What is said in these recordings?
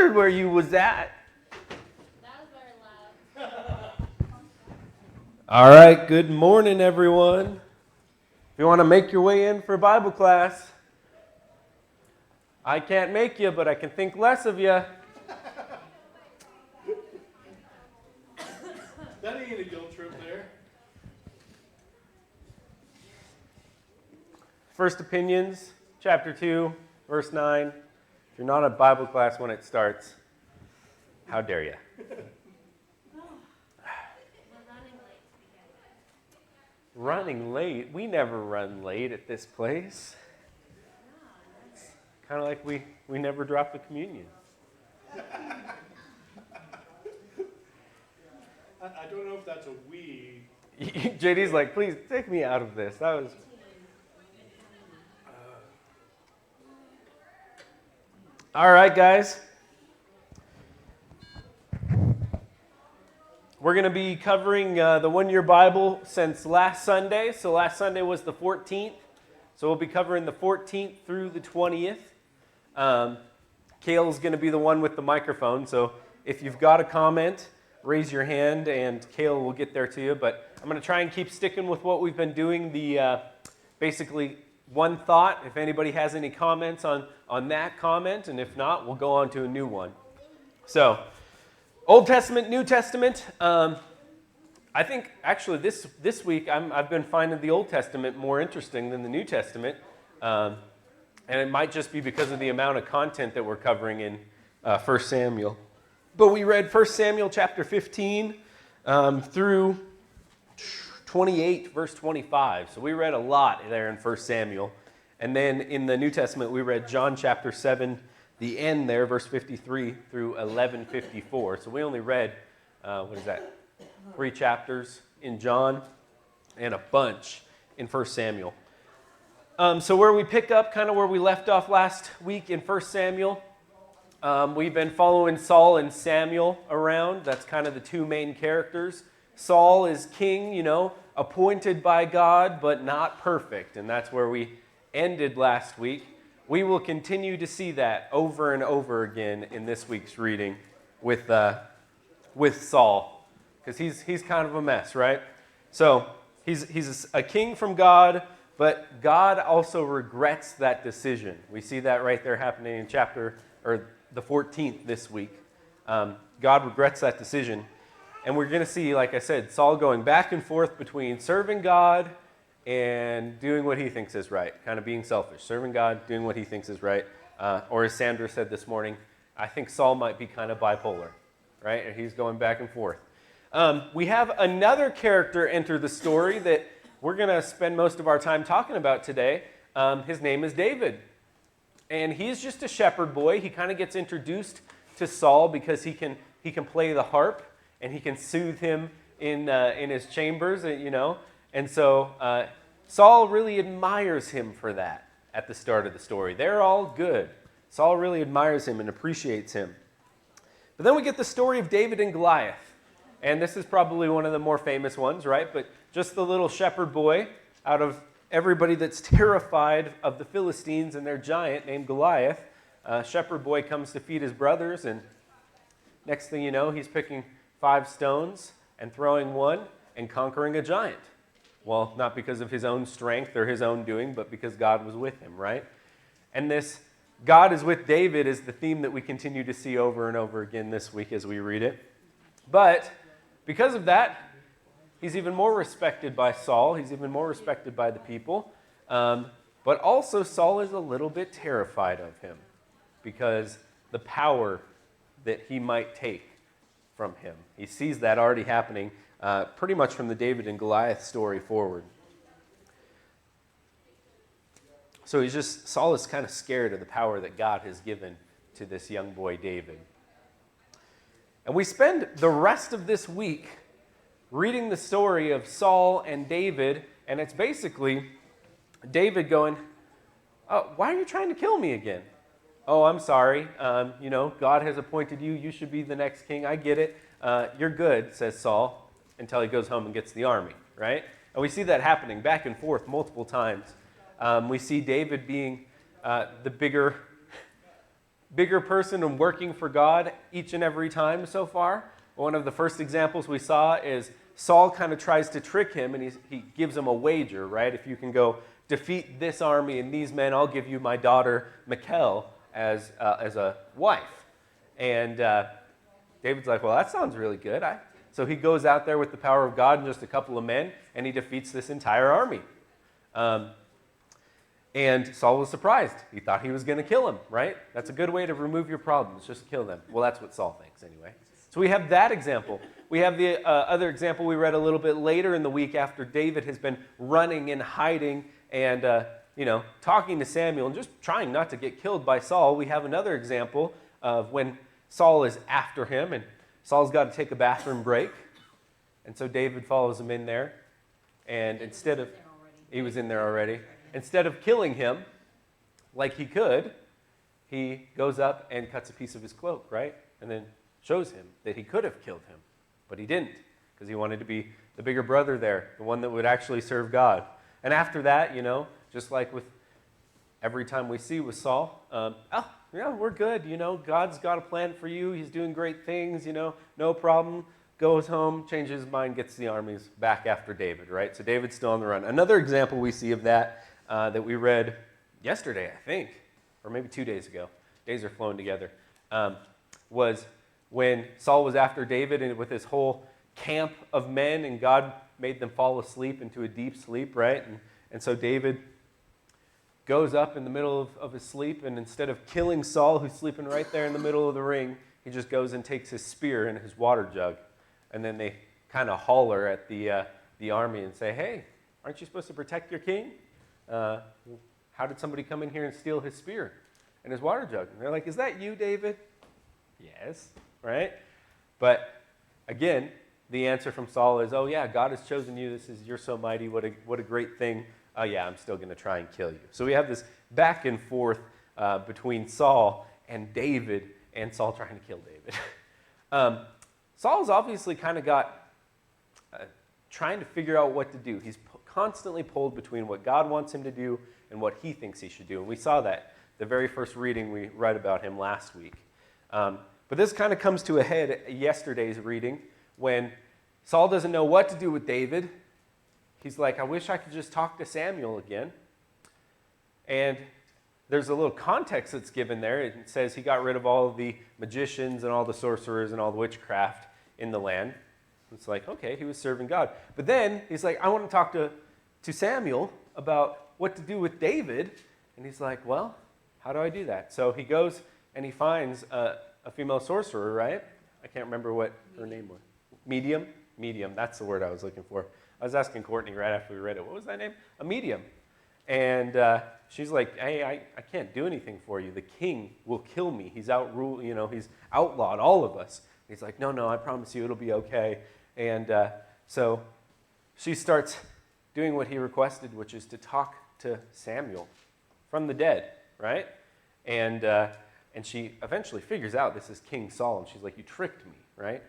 wondered where you was at. That was very loud. All right, good morning, everyone. If you want to make your way in for Bible class, I can't make you, but I can think less of you. That ain't a guilt trip there. First Opinions, chapter 2, verse 9. If you're not at Bible class when it starts, how dare you? We're running late to begin with. Running late? We never run late at this place. It's kind of like we never drop the communion. I don't know if that's a we. JD's like, please take me out of this. That was... All right, guys. We're going to be covering the one-year Bible since last Sunday. So last Sunday was the 14th. So we'll be covering the 14th through the 20th. Kale's going to be the one with the microphone. So if you've got a comment, raise your hand and Kale will get there to you. But I'm going to try and keep sticking with what we've been doing, the basically one thought. If anybody has any comments on that comment, and if not, we'll go on to a new one. So, Old Testament, New Testament. I think actually this week I've been finding the Old Testament more interesting than the New Testament, and it might just be because of the amount of content that we're covering in 1 Samuel. But we read 1 Samuel chapter 15 through 28, verse 25. So we read a lot there in 1 Samuel. And then in the New Testament, we read John chapter 7, the end there, verse 53 through 11:54. So we only read, 3 chapters in John and a bunch in 1 Samuel. So where we pick up, kind of where we left off last week in 1 Samuel, we've been following Saul and Samuel around. That's kind of the two main characters. Saul is king, appointed by God, but not perfect. And that's where we ended last week. We will continue to see that over and over again in this week's reading with Saul, because he's kind of a mess, right? So he's a king from God, but God also regrets that decision. We see that right there happening in the 14th this week. God regrets that decision. And we're going to see, like I said, Saul going back and forth between serving God and doing what he thinks is right, kind of being selfish. Serving God, doing what he thinks is right. Or as Sandra said this morning, I think Saul might be kind of bipolar, right? And he's going back and forth. We have another character enter the story that we're going to spend most of our time talking about today. His name is David. And he's just a shepherd boy. He kind of gets introduced to Saul because he can play the harp. And he can soothe him in his chambers, And so Saul really admires him for that at the start of the story. They're all good. Saul really admires him and appreciates him. But then we get the story of David and Goliath. And this is probably one of the more famous ones, right? But just the little shepherd boy out of everybody that's terrified of the Philistines and their giant named Goliath. Shepherd boy comes to feed his brothers, and next thing you know, he's picking 5 stones and throwing one and conquering a giant. Well, not because of his own strength or his own doing, but because God was with him, right? And this God is with David is the theme that we continue to see over and over again this week as we read it. But because of that, he's even more respected by Saul. He's even more respected by the people. But also Saul is a little bit terrified of him because the power that he might take from him. He sees that already happening pretty much from the David and Goliath story forward. So Saul is kind of scared of the power that God has given to this young boy David. And we spend the rest of this week reading the story of Saul and David, and it's basically David going, "Oh, why are you trying to kill me again? Oh, I'm sorry. God has appointed you. You should be the next king. I get it. You're good," says Saul, until he goes home and gets the army, right? And we see that happening back and forth multiple times. We see David being the bigger person and working for God each and every time so far. One of the first examples we saw is Saul kind of tries to trick him, and he gives him a wager, right? If you can go defeat this army and these men, I'll give you my daughter Michal as a wife. And David's like, well, that sounds really good. So he goes out there with the power of God and just a couple of men, and he defeats this entire army. And Saul was surprised. He thought he was going to kill him, right? That's a good way to remove your problems, just kill them. Well, that's what Saul thinks anyway. So we have that example. We have the other example we read a little bit later in the week after David has been running and hiding and, talking to Samuel and just trying not to get killed by Saul. We have another example of when Saul is after him and Saul's got to take a bathroom break. And so David follows him in there. And he was in there already. Instead of killing him like he could, he goes up and cuts a piece of his cloak, right? And then shows him that he could have killed him, but he didn't because he wanted to be the bigger brother there, the one that would actually serve God. And after that, just like with every time we see with Saul, we're good. God's got a plan for you. He's doing great things, no problem. Goes home, changes his mind, gets the armies back after David, right? So David's still on the run. Another example we see of that that we read yesterday, I think, or maybe 2 days ago. Days are flowing together. Was when Saul was after David and with his whole camp of men, and God made them fall asleep into a deep sleep, right? And so David goes up in the middle of his sleep, and instead of killing Saul, who's sleeping right there in the middle of the ring, he just goes and takes his spear and his water jug. And then they kind of holler at the army and say, hey, aren't you supposed to protect your king? How did somebody come in here and steal his spear and his water jug? And they're like, is that you, David? Yes, right? But again, the answer from Saul is, oh yeah, God has chosen you. You're so mighty. What a great thing. Oh yeah, I'm still going to try and kill you. So we have this back and forth between Saul and David, and Saul trying to kill David. Saul's obviously kind of got trying to figure out what to do. He's constantly pulled between what God wants him to do and what he thinks he should do. And we saw that the very first reading we read about him last week. But this kind of comes to a head at yesterday's reading when Saul doesn't know what to do with David. He's like, I wish I could just talk to Samuel again. And there's a little context that's given there. It says he got rid of all of the magicians and all the sorcerers and all the witchcraft in the land. It's like, okay, he was serving God. But then he's like, I want to talk to Samuel about what to do with David. And he's like, well, how do I do that? So he goes and he finds a female sorcerer, right? I can't remember what her name was. Medium? Medium, that's the word I was looking for. I was asking Courtney right after we read it, what was that name? A medium. And she's like, hey, I can't do anything for you. The king will kill me. He's he's outlawed all of us. He's like, no, I promise you it'll be okay. And so she starts doing what he requested, which is to talk to Samuel from the dead, right? And she eventually figures out this is King Saul, and she's like, you tricked me, right?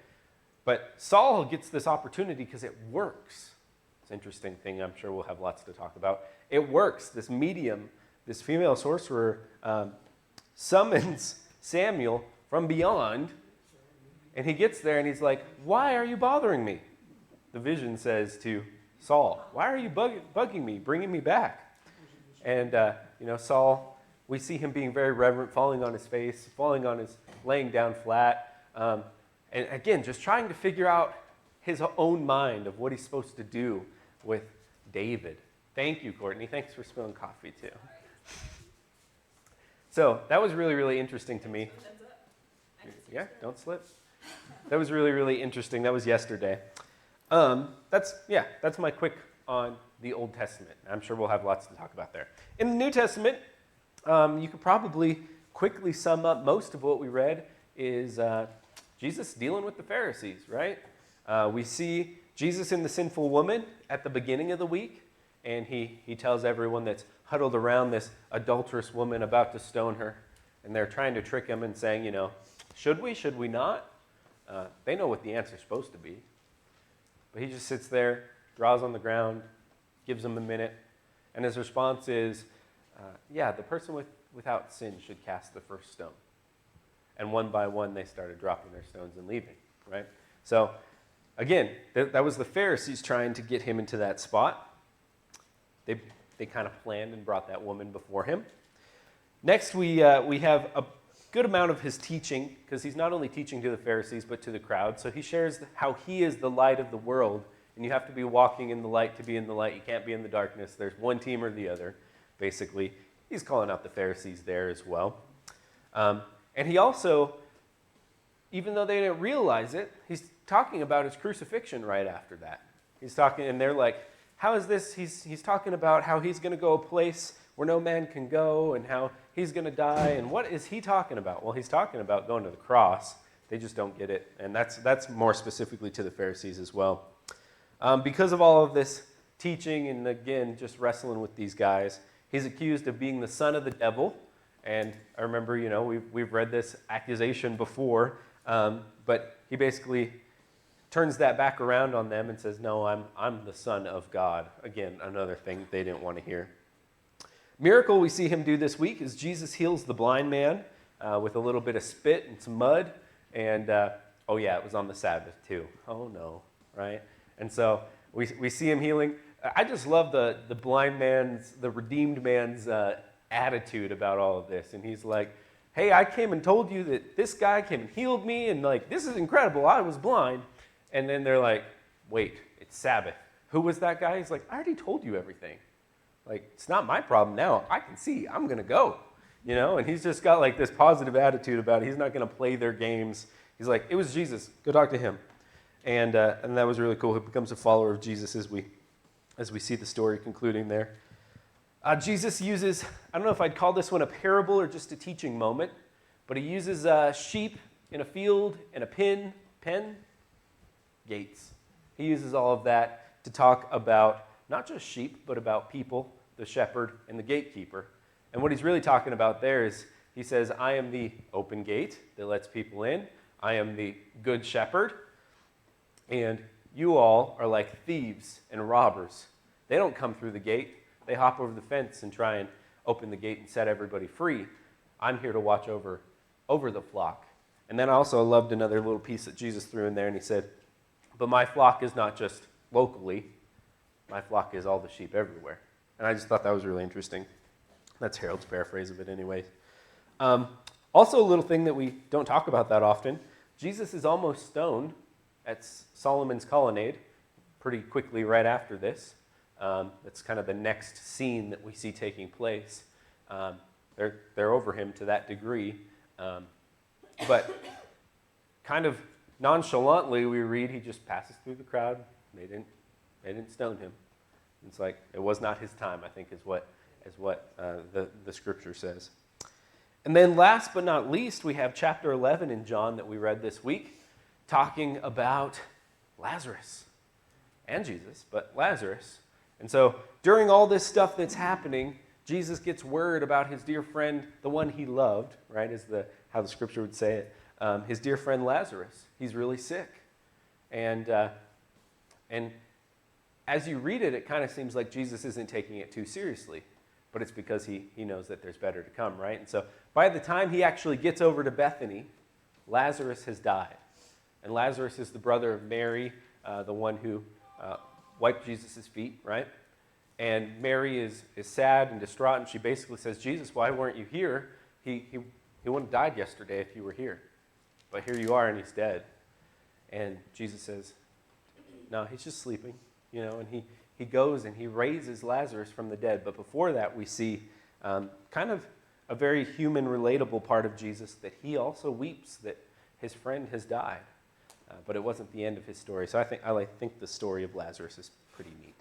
But Saul gets this opportunity because it works. It's an interesting thing. I'm sure we'll have lots to talk about. It works. This medium, this female sorcerer, summons Samuel from beyond, and he gets there and he's like, why are you bothering me? The vision says to Saul, why are you bugging me, bringing me back? And, Saul, we see him being very reverent, falling on his face, laying down flat. And again, just trying to figure out his own mind of what he's supposed to do with David. Thank you, Courtney. Thanks for spilling coffee, too. So that was really, really interesting to me. Yeah, don't slip. That was really, really interesting. That was yesterday. That's my quick on the Old Testament. I'm sure we'll have lots to talk about there. In the New Testament, you could probably quickly sum up most of what we read is Jesus dealing with the Pharisees, right? We see Jesus and the sinful woman at the beginning of the week, and he tells everyone that's huddled around this adulterous woman about to stone her, and they're trying to trick him and saying, should we not? They know what the answer's supposed to be. But he just sits there, draws on the ground, gives them a minute, and his response is, the person without sin should cast the first stone. And one by one, they started dropping their stones and leaving, right? So, again, that was the Pharisees trying to get him into that spot. They kind of planned and brought that woman before him. Next, we have a good amount of his teaching, because he's not only teaching to the Pharisees, but to the crowd. So he shares how he is the light of the world, and you have to be walking in the light to be in the light. You can't be in the darkness. There's one team or the other, basically. He's calling out the Pharisees there as well. And he also, even though they didn't realize it, he's talking about his crucifixion right after that. He's talking, and they're like, how is this? He's talking about how he's going to go a place where no man can go, and how he's going to die. And what is he talking about? Well, he's talking about going to the cross. They just don't get it. And that's more specifically to the Pharisees as well. Because of all of this teaching and, again, just wrestling with these guys, he's accused of being the son of the devil. And I remember, we've read this accusation before, but he basically turns that back around on them and says, no, I'm the son of God. Again, another thing they didn't want to hear. Miracle we see him do this week is Jesus heals the blind man with a little bit of spit and some mud. And, it was on the Sabbath too. Oh, no, right? And so we see him healing. I just love the blind man's, the redeemed man's attitude about all of this. And he's like, hey, I came and told you that this guy came and healed me, and this is incredible. I was blind. And then they're like, wait, it's Sabbath. Who was that guy? He's like, I already told you everything. It's not my problem now. I can see. I'm going to go. And he's just got this positive attitude about it. He's not going to play their games. He's like, it was Jesus. Go talk to him. And that was really cool. He becomes a follower of Jesus as we see the story concluding there. Jesus uses, I don't know if I'd call this one a parable or just a teaching moment, but he uses sheep in a field and a pen, gates. He uses all of that to talk about not just sheep, but about people, the shepherd and the gatekeeper. And what he's really talking about there is, he says, I am the open gate that lets people in. I am the good shepherd. And you all are like thieves and robbers. They don't come through the gate. They hop over the fence and try and open the gate and set everybody free. I'm here to watch over the flock. And then I also loved another little piece that Jesus threw in there, and he said, but my flock is not just locally. My flock is all the sheep everywhere. And I just thought that was really interesting. That's Harold's paraphrase of it anyways. Also a little thing that we don't talk about that often. Jesus is almost stoned at Solomon's colonnade pretty quickly right after this. That's kind of the next scene that we see taking place. They're over him to that degree. But kind of nonchalantly we read he just passes through the crowd. They didn't stone him. It's like it was not his time, I think, is what the scripture says. And then last but not least, we have chapter 11 in John that we read this week, talking about Lazarus and Jesus, but Lazarus. And so during all this stuff that's happening, Jesus gets word about his dear friend, the one he loved, right, is how the scripture would say it, his dear friend Lazarus. He's really sick. And as you read it, it kind of seems like Jesus isn't taking it too seriously, but it's because he knows that there's better to come, right? And so by the time he actually gets over to Bethany, Lazarus has died. And Lazarus is the brother of Mary, the one who wiped Jesus' feet, right? And Mary is sad and distraught, and she basically says, Jesus, why weren't you here? He wouldn't have died yesterday if you were here. But here you are, and he's dead. And Jesus says, no, he's just sleeping. And he goes and he raises Lazarus from the dead. But before that, we see kind of a very human, relatable part of Jesus, that he also weeps that his friend has died. But it wasn't the end of his story. So I think the story of Lazarus is pretty neat.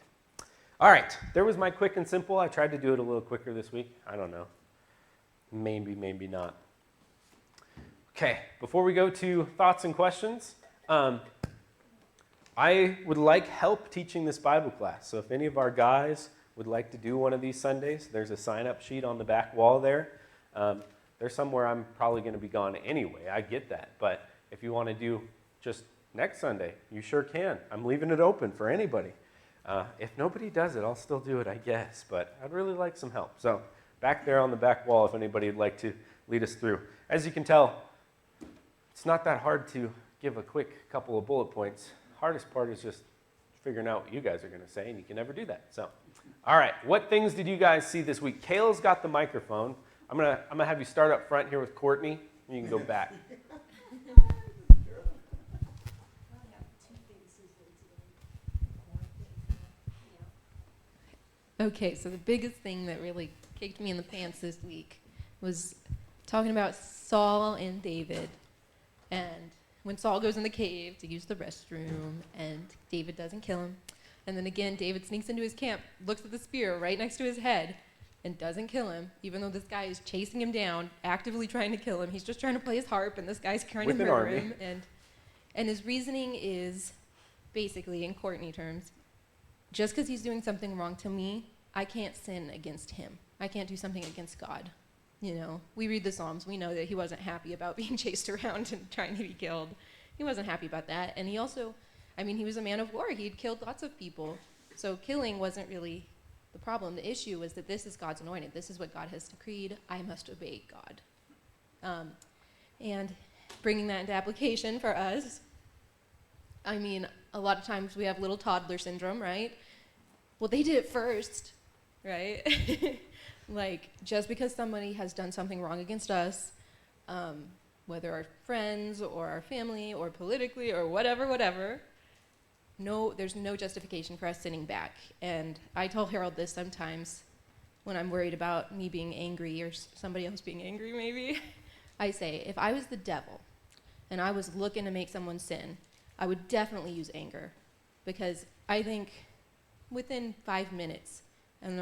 All right, there was my quick and simple. I tried to do it a little quicker this week. I don't know. Maybe not. Okay, before we go to thoughts and questions, I would like help teaching this Bible class. So if any of our guys would like to do one of these Sundays, there's a sign-up sheet on the back wall there. There's somewhere I'm probably going to be gone anyway. I get that. But if you want to do just next Sunday, you sure can. I'm leaving it open for anybody. If nobody does it, I'll still do it, I guess. But I'd really like some help. So back there on the back wall, if anybody would like to lead us through. As you can tell, It's not that hard to give a quick couple of bullet points. Hardest part is just figuring out what you guys are going to say, and you can never do that. So, all right, what things did you guys see this week? Kayla's got the microphone. I'm gonna have you start up front here with Courtney, and you can go back. Okay, so the biggest thing that really kicked me in the pants this week was talking about Saul and David. And when Saul goes in the cave to use the restroom, and David doesn't kill him. And then again, David sneaks into his camp, looks at the spear right next to his head, and doesn't kill him, even though this guy is chasing him down, actively trying to kill him. He's just trying to play his harp, and this guy's trying to murder him. And his reasoning is, basically, in Courtney terms, just because he's doing something wrong to me, I can't sin against him. I can't do something against God. You know, we read the Psalms. We know that he wasn't happy about being chased around and trying to be killed. He wasn't happy about that. And he also, he was a man of war. He'd killed lots of people. So killing wasn't really the problem. The issue was that this is God's anointed. This is what God has decreed. I must obey God. And bringing that into application for us, a lot of times we have little toddler syndrome, right? Well, they did it first, right? Like, just because somebody has done something wrong against us, whether our friends or our family or politically or whatever, there's no justification for us sinning back. And I tell Harold this sometimes when I'm worried about me being angry or somebody else being angry maybe. I say, if I was the devil and I was looking to make someone sin, I would definitely use anger, because I think within 5 minutes and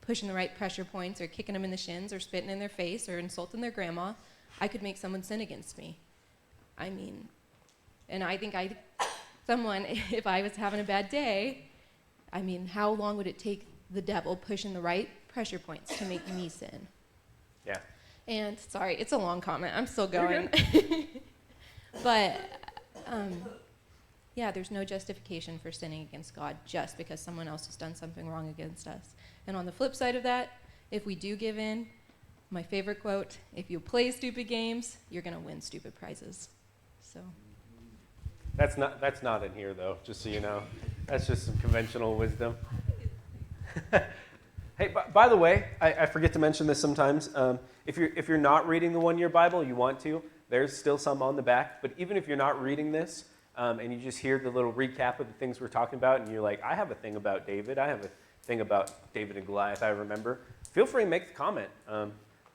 pushing the right pressure points or kicking them in the shins or spitting in their face or insulting their grandma, I could make someone sin against me. And I think if I was having a bad day, how long would it take the devil pushing the right pressure points to make me sin? Yeah. And sorry, it's a long comment. I'm still going. But there's no justification for sinning against God just because someone else has done something wrong against us. And on the flip side of that, if we do give in, my favorite quote, if you play stupid games, you're going to win stupid prizes. So That's not in here, though, just so you know. That's just some conventional wisdom. Hey, by the way, I forget to mention this sometimes. If you're not reading the one-year Bible, you want to, there's still some on the back. But even if you're not reading this, and you just hear the little recap of the things we're talking about, and you're like, I have a thing about David. I have a thing about David and Goliath I remember. Feel free to make the comment.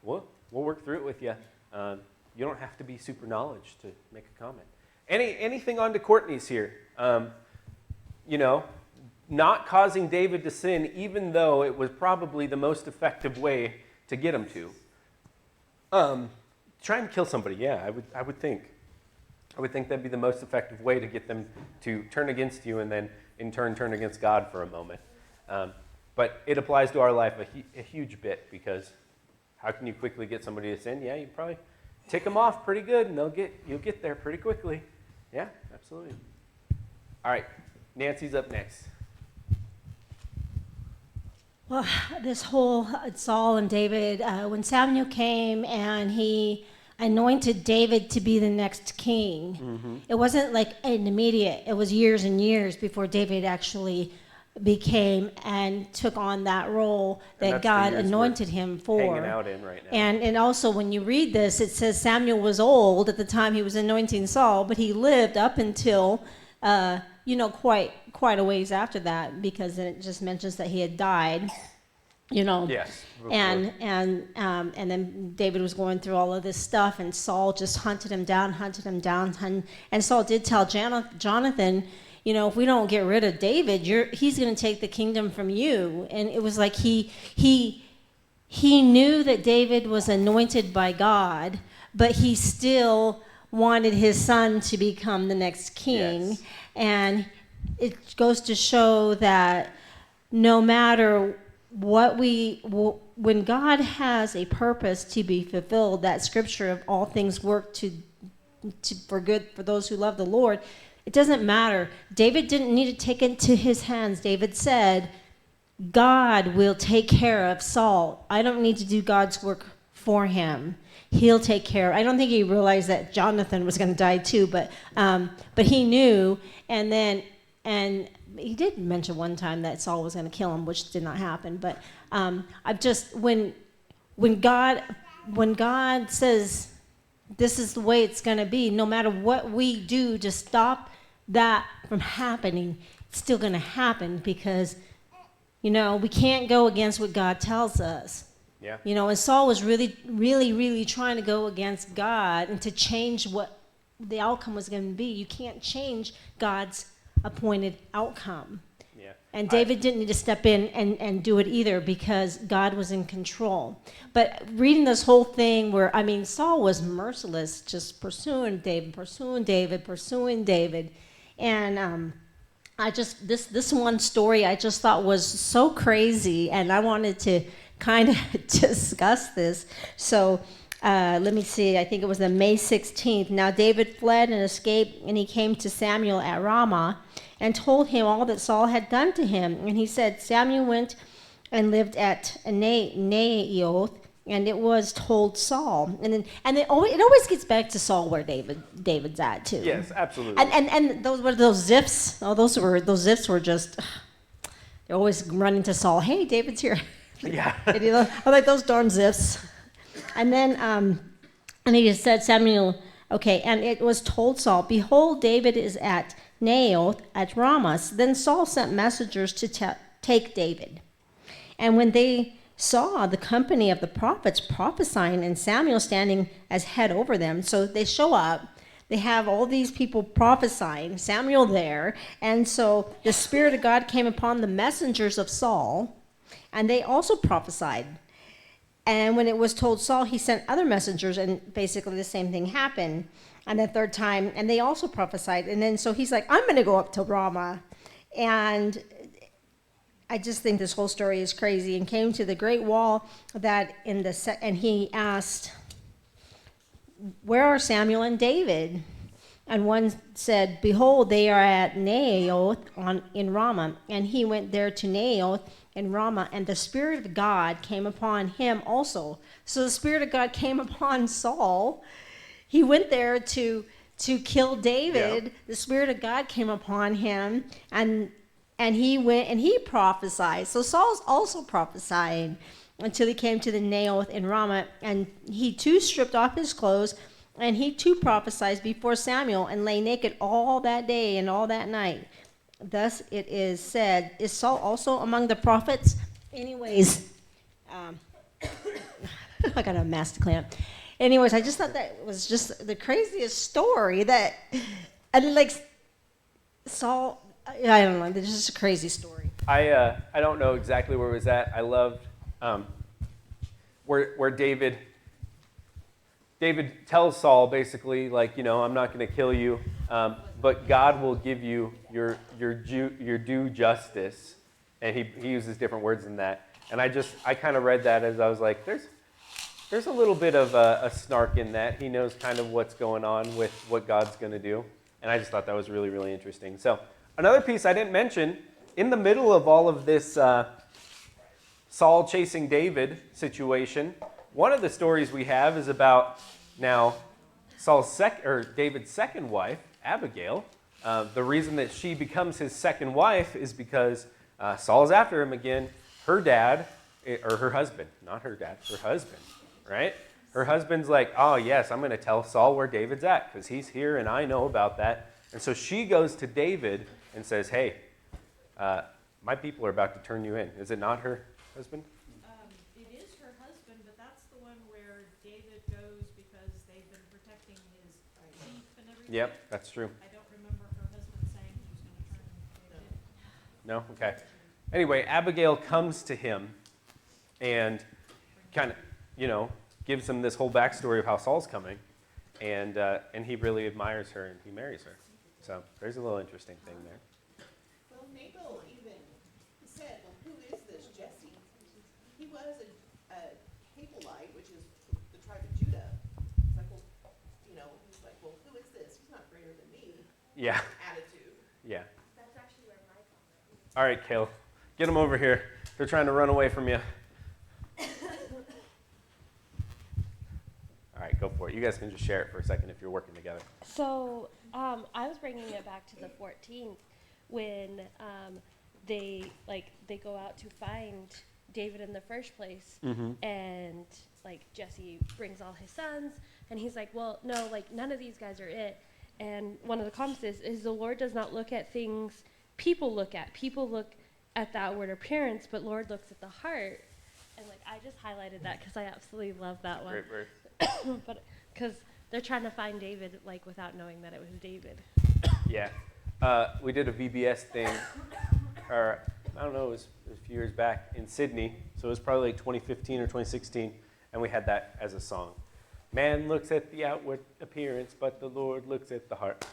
We'll work through it with you. You don't have to be super knowledge to make a comment. Anything on to Courtney's here. Not causing David to sin, even though it was probably the most effective way to get him to. Try and kill somebody, yeah, I would think. I would think that'd be the most effective way to get them to turn against you and then, in turn, turn against God for a moment. But it applies to our life a huge bit, because how can you quickly get somebody to sin? Yeah, you probably tick them off pretty good, and you'll get there pretty quickly. Yeah, absolutely. All right, Nancy's up next. Well, this whole Saul and David, when Samuel came and he anointed David to be the next king, it wasn't like an immediate, it was years and years before David actually became and took on that role that God anointed him for. Hanging out in right now. And also when you read this, it says Samuel was old at the time he was anointing Saul, but he lived up until quite a ways after that, because it just mentions that he had died, Yes. and then David was going through all of this stuff, and Saul just hunted him down, and Saul did tell Jonathan, if we don't get rid of David, he's going to take the kingdom from you. And it was like he knew that David was anointed by God, but he still wanted his son to become the next king. Yes. And it goes to show that no matter what when God has a purpose to be fulfilled, that scripture of all things work for good for those who love the Lord, it doesn't matter. David didn't need to take it into his hands. David said, God will take care of Saul. I don't need to do God's work for him. He'll take care. I don't think he realized that Jonathan was going to die too, but he knew. And he did mention one time that Saul was going to kill him, which did not happen. But I've just when God says this is the way it's going to be, no matter what we do to stop that from happening, it's still going to happen because, we can't go against what God tells us. Yeah. And Saul was really, really, really trying to go against God and to change what the outcome was going to be. You can't change God's appointed outcome. Yeah. And David didn't need to step in and do it either because God was in control. But reading this whole thing Saul was merciless, just pursuing David. And this one story I just thought was so crazy, and I wanted to kind of discuss this. So let me see, I think it was the May 16th. Now David fled and escaped, and he came to Samuel at Ramah and told him all that Saul had done to him. And he said, Samuel went and lived at Naioth, and it was told Saul. And it always gets back to Saul where David's at too. Yes, absolutely. And those were those zips. Oh, those zips were just, they're always running to Saul. Hey, David's here. Yeah. I like those darn zips. And then, and he said, Samuel, okay, and it was told Saul, behold, David is at Naioth at Ramah. Then Saul sent messengers to take David. And when they saw the company of the prophets prophesying and Samuel standing as head over them, so they show up, they have all these people prophesying, Samuel there, and so the Spirit of God came upon the messengers of Saul, and they also prophesied. And when it was told Saul, he sent other messengers, and basically the same thing happened. And the third time, and they also prophesied. And then so he's like, I'm going to go up to Ramah. And I just think this whole story is crazy. And came to the great wall that and he asked, where are Samuel and David? And one said, behold, they are at Naioth in Ramah. And he went there to Naioth in Ramah, and the Spirit of God came upon him also. So the Spirit of God came upon Saul. He went there to kill David. Yeah. The Spirit of God came upon him, and he went and he prophesied. So Saul's also prophesying until he came to the Naioth in Ramah, and he too stripped off his clothes, and he too prophesied before Samuel, and lay naked all that day and all that night. Thus it is said, is Saul also among the prophets? Anyways, I got a mask to clean up. Anyways, I just thought that was just the craziest story and like Saul, I don't know, it's just a crazy story. I don't know exactly where it was at. I loved where David tells Saul basically, like, I'm not going to kill you, but God will give you your due justice. And he uses different words than that. And I kind of read that as I was like, there's a little bit of a snark in that. He knows kind of what's going on with what God's going to do. And I just thought that was really, really interesting. So another piece I didn't mention, in the middle of all of this Saul chasing David situation, one of the stories we have is about now David's second wife, Abigail. The reason that she becomes his second wife is because Saul's after him again. Her dad, or her husband, not her dad, her husband, right? Her husband's like, oh yes, I'm going to tell Saul where David's at because he's here and I know about that. And so she goes to David and says, hey, my people are about to turn you in. Is it not her husband? It is her husband, but that's the one where David goes because they've been protecting his sheep and everything. Yep, that's true. I don't remember her husband saying he was going to turn David in. No? Okay. Anyway, Abigail comes to him and kind of, gives him this whole backstory of how Saul's coming. And he really admires her and he marries her. So there's a little interesting thing there. Well, Nabal even said, well, who is this Jesse? He was a Hagelite, which is the tribe of Judah. It's like, well, he's like, well, who is this? He's not greater than me. Yeah. Attitude. Yeah. That's actually where my comment. All right, Kale. Get them over here. They're trying to run away from you. for it. You guys can just share it for a second if you're working together. So I was bringing it back to the 14th when they go out to find David in the first place, and like Jesse brings all his sons, and he's like, well, no, like none of these guys are it. And one of the comments is the Lord does not look at things people look at. People look at the outward appearance, but Lord looks at the heart. And like I just highlighted that because I absolutely love that one. Great verse. But because they're trying to find David like without knowing that it was David. Yeah. We did a VBS thing, or I don't know, it was a few years back in Sydney. So it was probably like 2015 or 2016, and we had that as a song. Man looks at the outward appearance, but the Lord looks at the heart.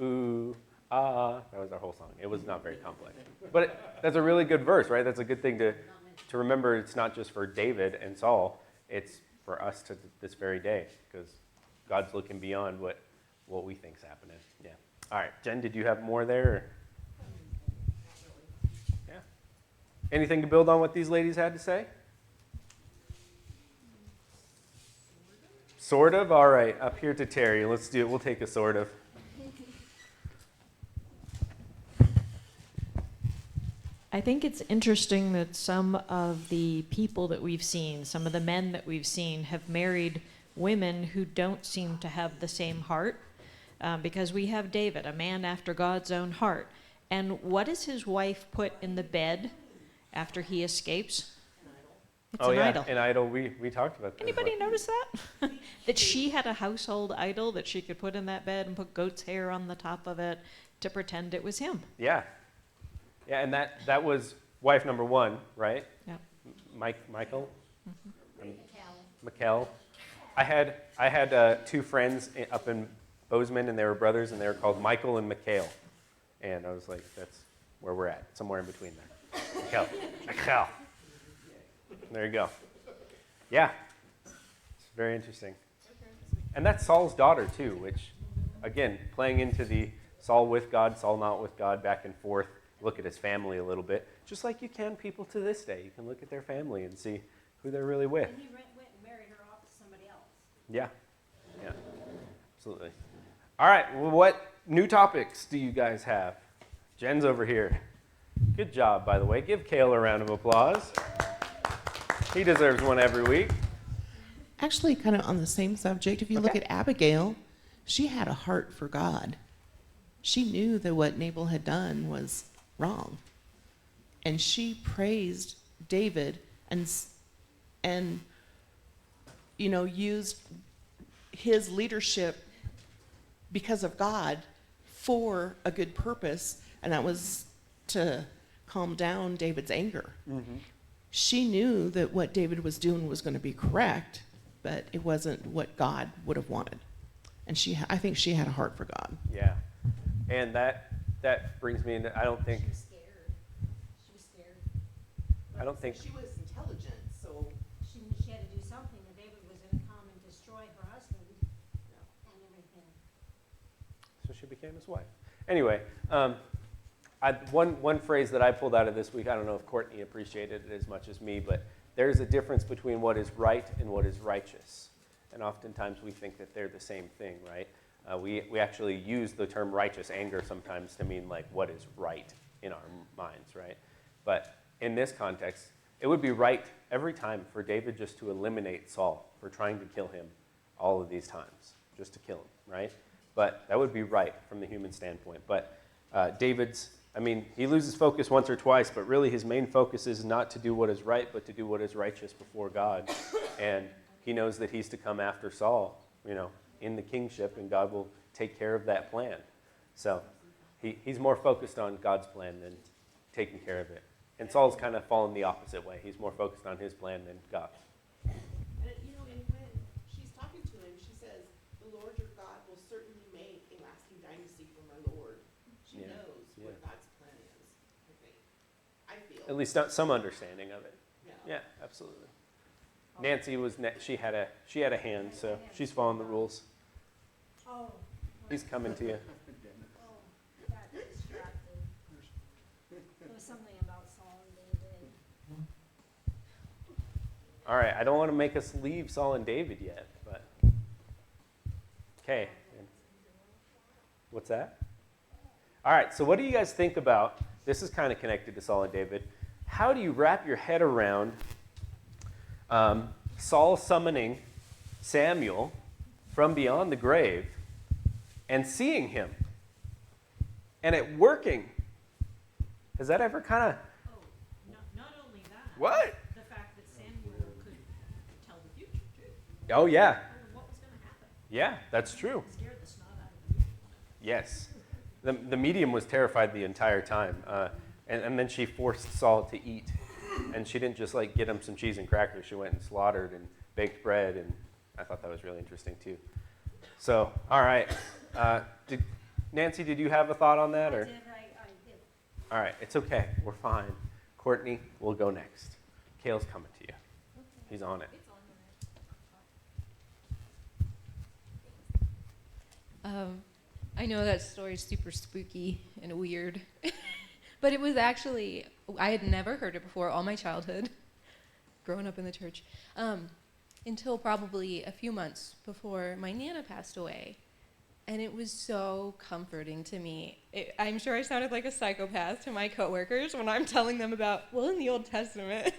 Ooh, ah. That was our whole song. It was not very complex. But that's a really good verse, right? That's a good thing to remember. It's not just for David and Saul. It's for us to this very day, because God's looking beyond what we think's happening. Yeah. All right, Jen, did you have more there? Or? Yeah. Anything to build on what these ladies had to say? Sort of? All right, up here to Terry. Let's do it. We'll take a sort of. I think it's interesting that some of the people that we've seen, some of the men that we've seen, have married women who don't seem to have the same heart. Because we have David, a man after God's own heart. And what does his wife put in the bed after he escapes? It's an idol. An idol. We talked about that. Anybody notice that? That she had a household idol that she could put in that bed and put goat's hair on the top of it to pretend it was him. Yeah. Yeah, and that was wife number one, right? Yeah. Michael? Mikkel. I had two friends up in Bozeman, and they were brothers, and they were called Michael and Mikhail. And I was like, that's where we're at, somewhere in between there. Mikhail. There you go. Yeah. It's very interesting. And that's Saul's daughter, too, which, again, playing into the Saul with God, Saul not with God, back and forth. Look at his family a little bit. Just like you can people to this day. You can look at their family and see who they're really with. And he went and married her off to somebody else. Yeah. Yeah. Absolutely. All right. Well, what new topics do you guys have? Jen's over here. Good job, by the way. Give Cale a round of applause. He deserves one every week. Actually, kind of on the same subject, if you look at Abigail, she had a heart for God. She knew that what Nabal had done was wrong. And she praised David and used his leadership because of God for a good purpose, and that was to calm down David's anger. Mm-hmm. She knew that what David was doing was going to be correct, but it wasn't what God would have wanted. And I think she had a heart for God. Yeah. And that brings me into, I don't think, She was scared. She was scared. I don't think, She was intelligent, so She had to do something, and David was going to come and destroy her husband and everything. so she became his wife. Anyway, one phrase that I pulled out of this week, I don't know if Courtney appreciated it as much as me, but there's a difference between what is right and what is righteous. And oftentimes we think that they're the same thing, right? We actually use the term righteous anger sometimes to mean like what is right in our minds, right? But in this context, it would be right every time for David just to eliminate Saul for trying to kill him all of these times, just to kill him, right? But that would be right from the human standpoint. But he loses focus once or twice, but really his main focus is not to do what is right, but to do what is righteous before God. And he knows that he's to come after Saul, in the kingship, and God will take care of that plan. So he's more focused on God's plan than taking care of it. And Saul's kind of fallen the opposite way. He's more focused on his plan than God. and and when she's talking to him, she says, "The Lord your God will certainly make a lasting dynasty for my Lord." She Yeah. knows what God's plan is. I think. I feel. At least some understanding of it. Yeah. Yeah, absolutely. Nancy she had a hand, so she's following the rules. Oh, He's coming to you. got distracted. There was something about Saul and David. All right, I don't want to make us leave Saul and David yet, but Okay. What's that? All right, so what do you guys think about, this is kind of connected to Saul and David, how do you wrap your head around Saul summoning Samuel from beyond the grave and seeing him and it working? Has that ever kind of... Oh, not only that. What? The fact that Samuel could tell the future too. Oh, yeah. Told him what was going to happen. Yeah, that's true. Scared the snot out of the people. Yes. The medium was terrified the entire time. And then she forced Saul to eat. And she didn't just like get him some cheese and crackers. She went and slaughtered and baked bread. And I thought that was really interesting too. So, all right. Nancy, did you have a thought on that? Or? I did. All right, it's okay. We're fine. Courtney, we'll go next. Kale's coming to you. He's on it. I know that story's super spooky and weird, but it was actually, I had never heard it before all my childhood, growing up in the church, until probably a few months before my Nana passed away. And it was so comforting to me. I'm sure I sounded like a psychopath to my coworkers when I'm telling them about, well, in the Old Testament,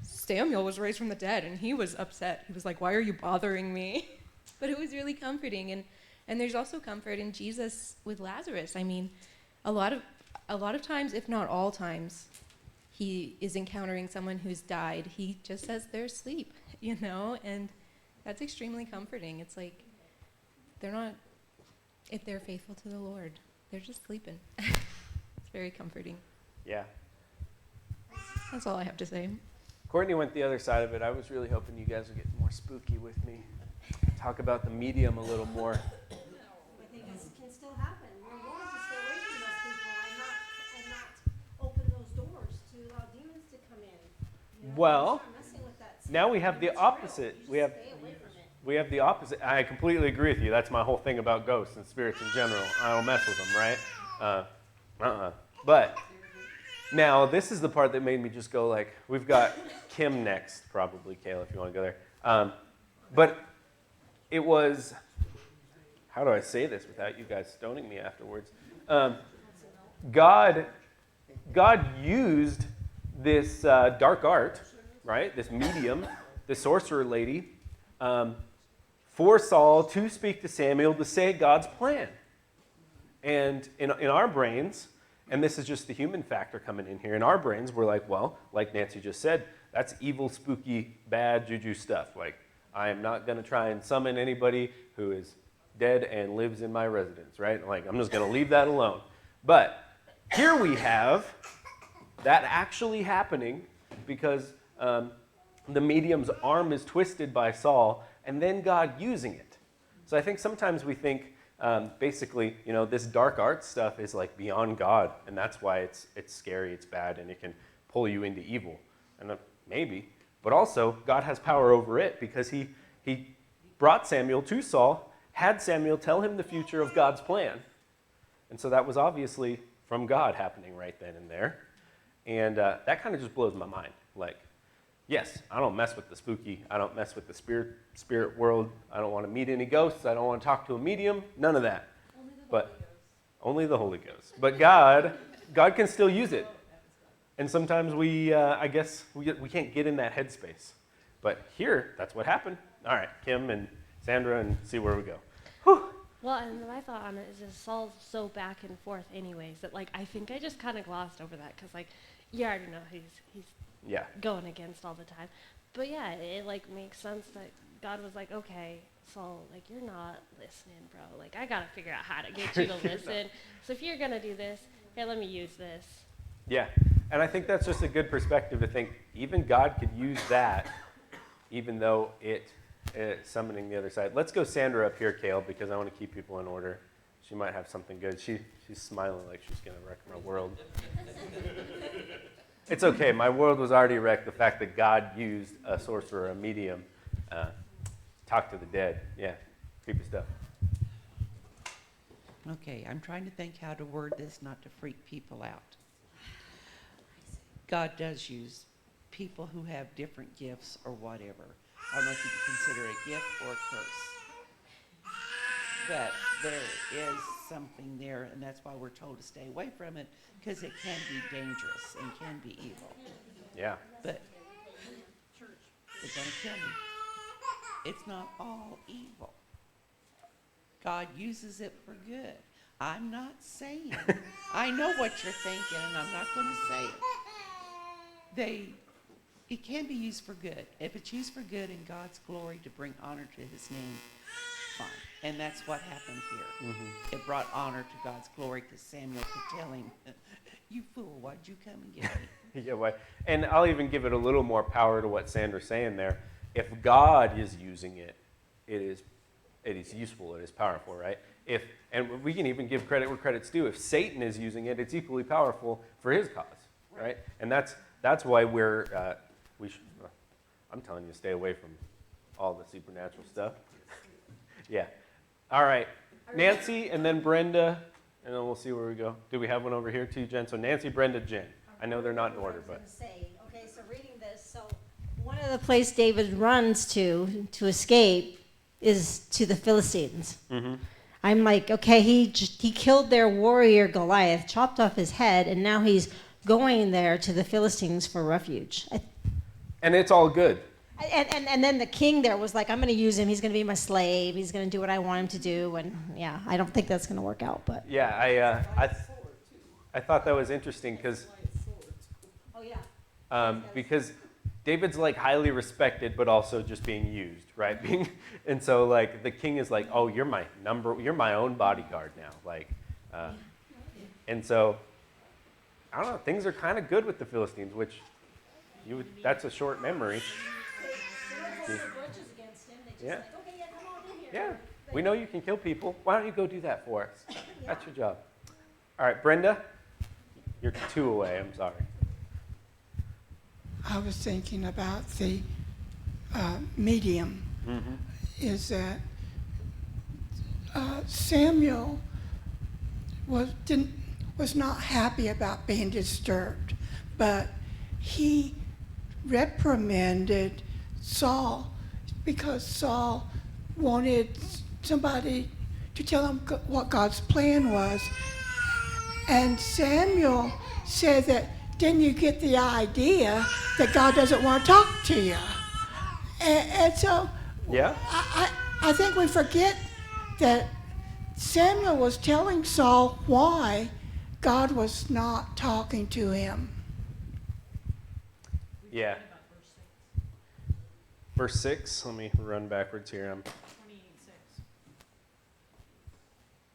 Samuel was raised from the dead, and he was upset. He was like, why are you bothering me? But it was really comforting. And there's also comfort in Jesus with Lazarus. I mean, a lot of times, if not all times, he is encountering someone who's died. He just says they're asleep, and that's extremely comforting. It's like they're not, if they're faithful to the Lord, they're just sleeping. It's very comforting. Yeah. That's all I have to say. Courtney went the other side of it. I was really hoping you guys would get more spooky with me. Talk about the medium a little more. I think this can still happen. We're wanting to stay away from those people and not open those doors to allow demons to come in. Well, Start messing with that stuff. now we have the It's real. opposite. You We just have stay away from it. we have the opposite. I completely agree with you. That's my whole thing about ghosts and spirits in general. I don't mess with them, right? But now this is the part that made me just go like, we've got Kim next, probably, Kayla, if you want to go there. But it was, how do I say this without you guys stoning me afterwards? God used this dark art, right? This medium, this sorcerer lady, for Saul to speak to Samuel to say God's plan. And in our brains, and this is just the human factor coming in here, in our brains, we're like, well, like Nancy just said, that's evil, spooky, bad juju stuff. Like, I am not going to try and summon anybody who is dead and lives in my residence, right? Like, I'm just going to leave that alone. But here we have that actually happening because the medium's arm is twisted by Saul, and then God using it. So I think sometimes we think, basically, this dark art stuff is like beyond God, and that's why it's scary, it's bad, and it can pull you into evil. And maybe, but also God has power over it because he brought Samuel to Saul, had Samuel tell him the future of God's plan. And so that was obviously from God happening right then and there. And that kind of just blows my mind. Like, yes, I don't mess with the spooky. I don't mess with the spirit world. I don't want to meet any ghosts. I don't want to talk to a medium. None of that. Only the Holy Ghost. But God can still use it. And sometimes I guess we can't get in that headspace. But here, that's what happened. All right, Kim and Sandra, and see where we go. Whew. Well, and my thought on it is just Saul's so back and forth anyways that, like, I think I just kind of glossed over that because, like, you already know he's Yeah. going against all the time. But, yeah, it, like, makes sense that God was like, okay, Saul, like, you're not listening, bro. Like, I got to figure out how to get you to listen. So if you're going to do this, here, let me use this. Yeah, and I think that's just a good perspective to think even God could use that, even though it's summoning the other side. Let's go Sandra up here, Kale, because I want to keep people in order. She might have something good. She's smiling like she's going to wreck my world. It's okay. My world was already wrecked. The fact that God used a sorcerer, a medium, talk to the dead. Yeah, creepy stuff. Okay, I'm trying to think how to word this not to freak people out. God does use people who have different gifts or whatever. I don't know if you could consider it a gift or a curse. But there is something there, and that's why we're told to stay away from it, because it can be dangerous and can be evil. Yeah. But they're going to kill me. It's not all evil. God uses it for good. I'm not saying. I know what you're thinking, and I'm not going to say it. It can be used for good. If it's used for good in God's glory to bring honor to his name, fine. And that's what happened here. It brought honor to God's glory because Samuel could tell him, you fool, why'd you come and get me? Yeah, well, and I'll even give it a little more power to what Sandra's saying there. If God is using it, it is useful, it is powerful, right? And we can even give credit where credit's due. If Satan is using it, it's equally powerful for his cause, right? And that's why I'm telling you to stay away from all the supernatural stuff. Yeah. All right. Nancy and then Brenda, and then we'll see where we go. Do we have one over here too, Jen? So Nancy, Brenda, Jen. I know they're not in order, but. Okay, so reading this, so one of the places David runs to escape is to the Philistines. Mm-hmm. I'm like, okay, he killed their warrior Goliath, chopped off his head, and now he's going there to the Philistines for refuge. And it's all good. And then the king there was like, I'm going to use him. He's going to be my slave. He's going to do what I want him to do. And yeah, I don't think that's going to work out. But Yeah, I thought that was interesting because oh yeah, because David's like highly respected, but also just being used, right? And so like the king is like, oh, you're my own bodyguard now, like, and so I don't know. Things are kind of good with the Philistines, which that's a short memory. Yeah. Yeah. We know you can kill people. Why don't you go do that for us? That's your job. All right, Brenda, you're 2 away. I'm sorry. I was thinking about the medium. Mm-hmm. Is that Samuel was not happy about being disturbed, but he reprimanded Saul because Saul wanted somebody to tell him what God's plan was. And Samuel said that, didn't you get the idea that God doesn't want to talk to you? And so Yeah. I think we forget that Samuel was telling Saul why God was not talking to him. Yeah. Verse 6. Let me run backwards here. 28:6.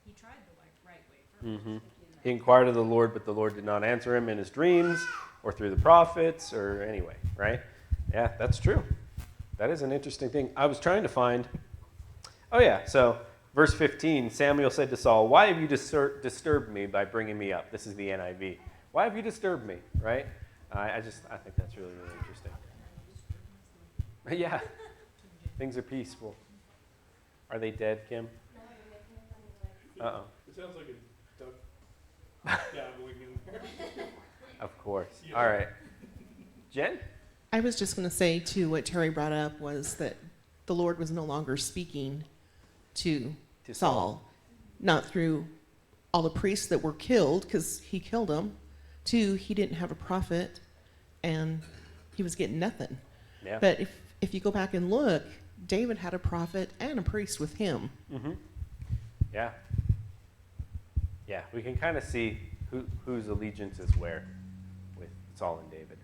He tried the right way first. Mm-hmm. He inquired of the Lord, but the Lord did not answer him in his dreams or through the prophets or anyway, right? Yeah, that's true. That is an interesting thing. I was trying to find. Oh, yeah. So, verse 15, Samuel said to Saul, why have you disturbed me by bringing me up? This is the NIV. Why have you disturbed me, right? I think that's really, really interesting. Yeah. Things are peaceful. Are they dead, Kim? Uh-oh. It sounds like a duck dabbling in there. Of course. Yeah. All right. Jen? I was just going to say, too, what Terry brought up was that the Lord was no longer speaking to Saul, not through all the priests that were killed, because he killed them. 2, he didn't have a prophet, and he was getting nothing. Yeah. But if you go back and look, David had a prophet and a priest with him. Mm-hmm. Yeah. Yeah, we can kind of see whose allegiance is where with Saul and David.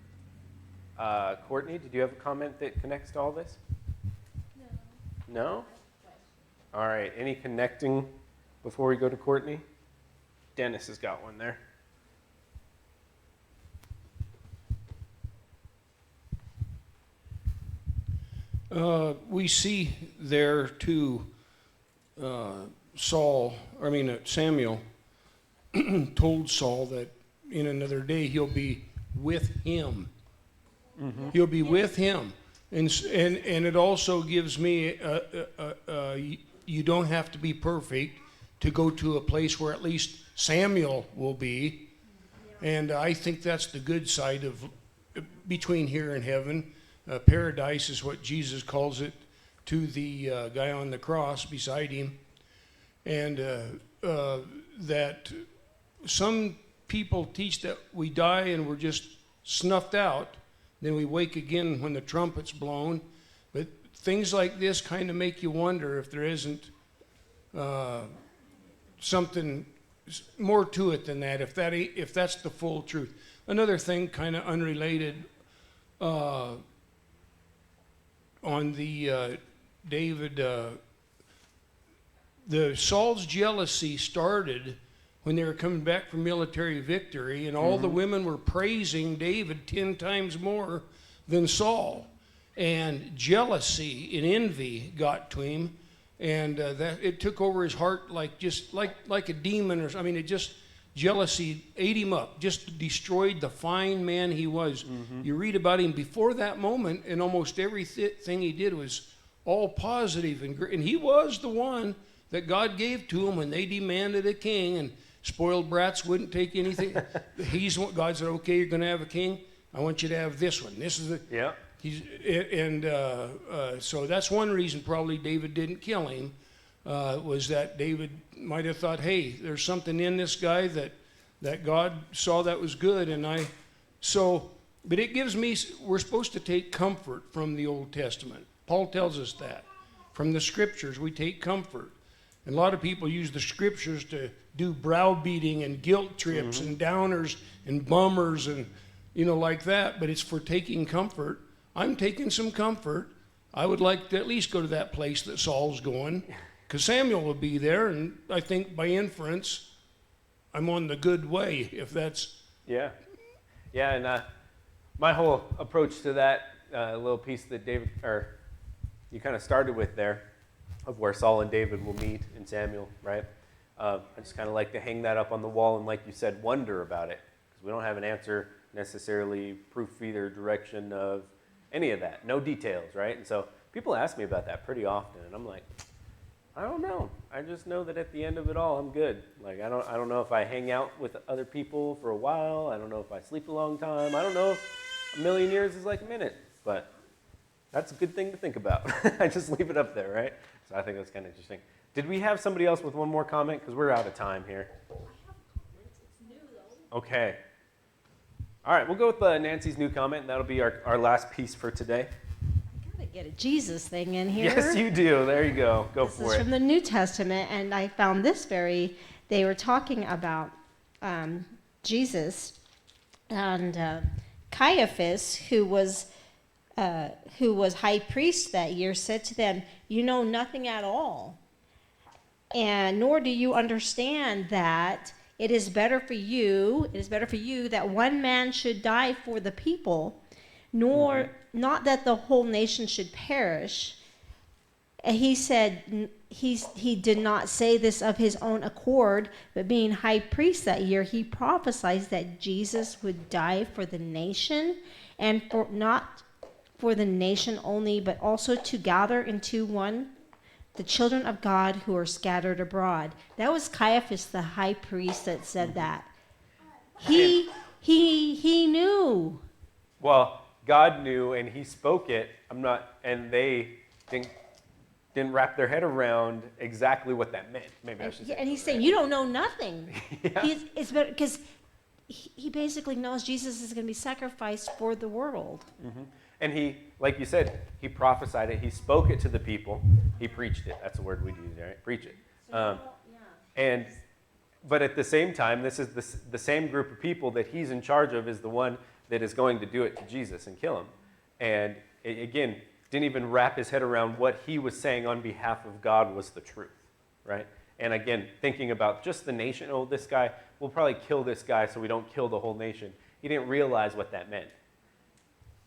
Courtney, did you have a comment that connects to all this? No. No? All right. Any connecting before we go to Courtney? Dennis has got one there. We see there too, Samuel told Saul that in another day he'll be with him. Mm-hmm. He'll be with him. And it also gives me, you don't have to be perfect to go to a place where at least Samuel will be. And I think that's the good side of between here and heaven. Paradise is what Jesus calls it to the guy on the cross beside him. and that some people teach that we die and we're just snuffed out, then we wake again when the trumpet's blown. But things like this kind of make you wonder if there isn't something more to it than that, if that's the full truth. Another thing, kind of unrelated, on the David, the Saul's jealousy started when they were coming back from military victory, and all the women were praising David 10 times more than Saul. And jealousy and envy got to him, and that it took over his heart like a demon, or I mean, it just jealousy ate him up, just destroyed the fine man he was. You read about him before that moment, and almost everything he did was all positive, and he was the one that God gave to him when they demanded a king, and spoiled brats wouldn't take anything. God said, "Okay, you're going to have a king. I want you to have this one. This is the." Yeah. So that's one reason probably David didn't kill him, was that David might have thought, "Hey, there's something in this guy that God saw that was good," but it gives me. We're supposed to take comfort from the Old Testament. Paul tells us that from the Scriptures we take comfort. And a lot of people use the Scriptures to do browbeating and guilt trips and downers and bummers and like that. But it's for taking comfort. I'm taking some comfort. I would like to at least go to that place that Saul's going, because Samuel will be there, and I think by inference, I'm on the good way, if that's... Yeah. Yeah, and my whole approach to that little piece that David, or you kind of started with there, of where Saul and David will meet in Samuel, right? I just kind of like to hang that up on the wall and, like you said, wonder about it, because we don't have an answer necessarily, proof either direction of any of that, no details, right? And so people ask me about that pretty often, and I'm like, I don't know. I just know that at the end of it all, I'm good. Like, I don't know if I hang out with other people for a while. I don't know if I sleep a long time. I don't know if a million years is like a minute, but that's a good thing to think about. I just leave it up there, right? So I think that's kind of interesting. Did we have somebody else with one more comment? Because we're out of time here. Okay. All right, we'll go with Nancy's new comment, and that'll be our last piece for today. Gotta get a Jesus thing in here. Yes, you do. There you go. Go This for is it. from the New Testament, and I found this they were talking about Jesus, and Caiaphas, who was high priest that year, said to them, "You know nothing at all, and nor do you understand that it is better for you that one man should die for the people, nor not that the whole nation should perish." And he said he did not say this of his own accord, but being high priest that year, he prophesied that Jesus would die for the nation, and not for the nation only, but also to gather into one the children of God who are scattered abroad. That was Caiaphas, the high priest, that said that. He knew. Well, God knew, and He spoke it. And they didn't wrap their head around exactly what that meant. Maybe I should say. And he's saying, you don't know nothing. Yeah. It's better because he basically knows Jesus is going to be sacrificed for the world. And he, like you said, he prophesied it. He spoke it to the people. He preached it. That's the word we'd use, right? Preach it. But at the same time, this is the same group of people that he's in charge of is the one that is going to do it to Jesus and kill him. And again, didn't even wrap his head around what he was saying on behalf of God was the truth, right? And again, thinking about just the nation, this guy, we'll probably kill this guy so we don't kill the whole nation. He didn't realize what that meant.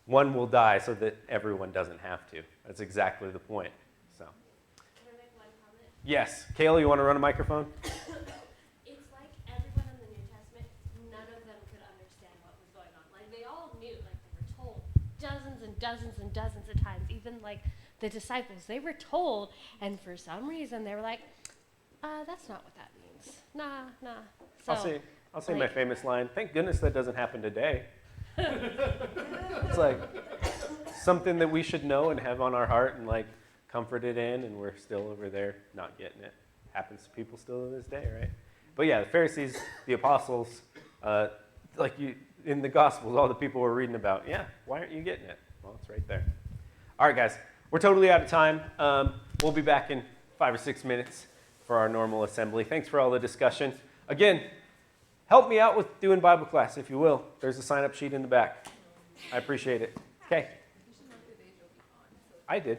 One will die so that everyone doesn't have to. That's exactly the point. So. Can I make one comment? Yes. Kayla, you want to run a microphone? It's like everyone in the New Testament, none of them could understand what was going on. Like, they all knew, like, they were told dozens and dozens and dozens of times, even, like, the disciples, they were told, and for some reason, they were like, that's not what that means. Nah. So, I'll say my famous line, thank goodness that doesn't happen today. It's like something that we should know and have on our heart and, like, comforted in, and we're still over there not getting it. Happens to people still to this day, right? But yeah, the Pharisees, the apostles, like you in the Gospels, all the people we're reading about. Yeah, why aren't you getting it? Well, it's right there. All right, guys, we're totally out of time. We'll be back in 5 or 6 minutes for our normal assembly. Thanks for all the discussion. Again, help me out with doing Bible class, if you will. There's a sign-up sheet in the back. I appreciate it. Okay. I did.